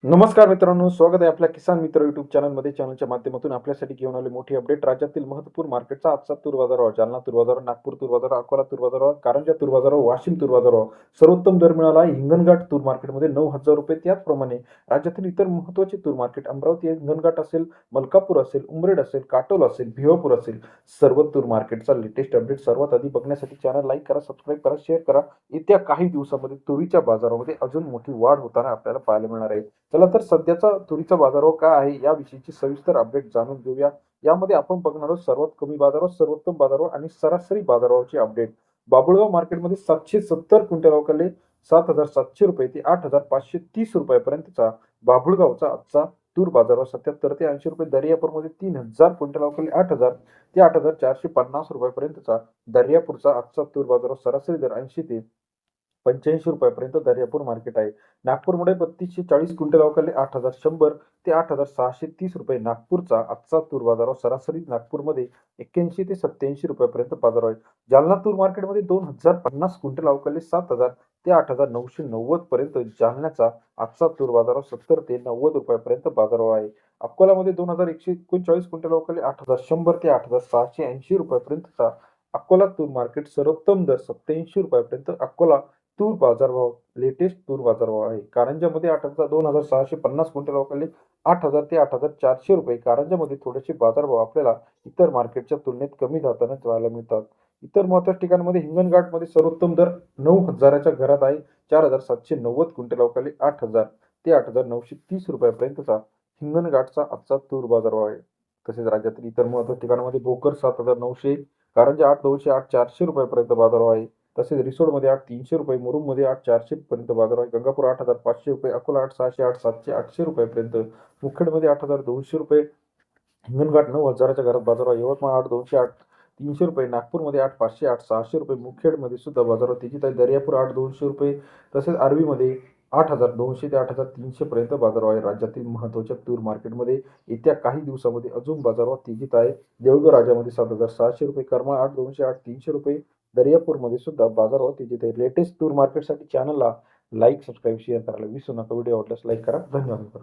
नमस्कार मित्रांनो, स्वागत आहे आपल्या किसान मित्र युट्यूब चॅनलमध्ये. चॅनलच्या माध्यमातून आपल्यासाठी घेऊन आले मोठी अपडेट. राज्यातील महत्त्वपूर्ण मार्केटचा आजचा तूर बाजारभाव. जालना तूर बाजारभाव, नागपूर तूर बाजारभाव, अकोला तूर बाजारभाव, कारंजा तूर बाजारभाव, वाशिम तूर बाजारभाव. सर्वोत्तम दर मिळाला हिंगणघाट तूर मार्केटमध्ये 9,000 रुपये. त्याचप्रमाणे राज्यातील इतर महत्त्वाचे तूर मार्केट अमरावती हिंगणघाट असेल, मलकापूर असेल, उमरेड असेल, काटोल असेल, भिवापूर असेल, सर्व तूर मार्केटचा लेटेस्ट अपडेट सर्वात आधी बघण्यासाठी चॅनल लाईक करा, सबस्क्राईब करा, शेअर करा. येत्या काही दिवसामध्ये तुरीच्या बाजारामध्ये अजून मोठी वाढ होताना आपल्याला पाहायला मिळणार आहे. चला तर सध्याचा तुरीचा बाजारभाव काय आहे याविषयीची सविस्तर अपडेट जाणून घेऊया. यामध्ये आपण बघणार आहोत सर्वात कमी बाजारभाव, सर्वोत्तम बाजारभाव आणि सरासरी बाजारभावाची अपडेट. बाभुळगाव मार्केटमध्ये 770 क्विंटल अवकाले 7,700 रुपये ते 8,530 रुपयापर्यंतचा बाभुळगावचा आजचा तूर बाजारभाव. 77 ते 80 रुपये. दर्यापूरमध्ये 3,000 क्विंटल अवकाले 8,000 ते 8,450 रुपयापर्यंतचा दर्यापूरचा आजचा तूर बाजारभाव. सरासरी दर 80 ते 85 रुपयापर्यंत दर्यापूर मार्केट आहे. नागपूरमध्ये 3240 क्विंटल अवकाले 8,100 ते 8,630 रुपये नागपूरचा आजचा तूर बाजारभाव. सरासरी नागपूरमध्ये 81 ते 87 रुपयापर्यंत बाजारभाव आहे. जालना तूर मार्केटमध्ये 2,050 क्विंटल अवकाले 7,000 ते 8,990 पर्यंत जालन्याचा आजचा तूर बाजारभाव. 70 ते 90 रुपयापर्यंत बाजारभाव आहे. अकोल्यामध्ये 2,139 क्विंटल अवकाले 8,100 ते 8,680 रुपयापर्यंतचा अकोला तूर मार्केट. सर्वोत्तम दर 87 रुपयापर्यंत अकोला तूर बाजारभाव लेटेस्ट तूर बाजारभाव आहे. कारंजामध्ये 2,650 क्विंटल अवकाले 8,000 ते 8,400 रुपये. कारंजामध्ये थोडेसे बाजारभाव आपल्याला इतर मार्केटच्या तुलनेत कमी जाताना पाहायला मिळतात. इतर महत्त्वाच्या ठिकाणांमध्ये हिंगणघाटमध्ये सर्वोत्तम दर 9,000च्या घरात आहे. 4,790 क्विंटल अवकाले 8,000 ते 8,930 रुपयापर्यंतचा हिंगणघाटचा आजचा तूर बाजारभाव आहे. तसेच राज्यातील इतर महत्त्वाच्या ठिकाणांमध्ये भोकर 7,900, कारंजा 8,200, 8,400 रुपयापर्यंत बाजारभाव आहे. तसेच रिसोडमध्ये 8,300 रुपये, मुरुममध्ये 8,400 पर्यंत बाजार आहे. गंगापूर 8,500 रुपये, अकोला 8,600, 8,700, 800 रुपयापर्यंत, मुखेडमध्ये 8,200 रुपये, हिंगणघाट 9,000च्या घरात बाजार आहे. यवतमाळ 8,200, 8,300 रुपये, नागपूरमध्ये 8,500, 8,600 रुपये, मुखेडमध्ये सुद्धा बाजारात तेजीत आहे. दर्यापूर 8,200 रुपये, तसेच आर्वीमध्ये 8,200 ते 8,300 पर्यंत बाजारभाव आहे. राज्यातील महत्त्वाच्या तूर मार्केटमध्ये येत्या काही दिवसामध्ये अजून बाजारभाव तेजीत आहे. देऊळगाव राजामध्ये 7,600 रुपये, करमाळ 8,200, 8,300 रुपये, दर्यापूरमध्ये सुद्धा बाजारभाव तेजीत आहे. लेटेस्ट तूर मार्केटसाठी चॅनलला लाईक, सबस्क्राईब, शेअर करायला विसरू नका. व्हिडिओ आवडल्यास लाईक करा. धन्यवाद.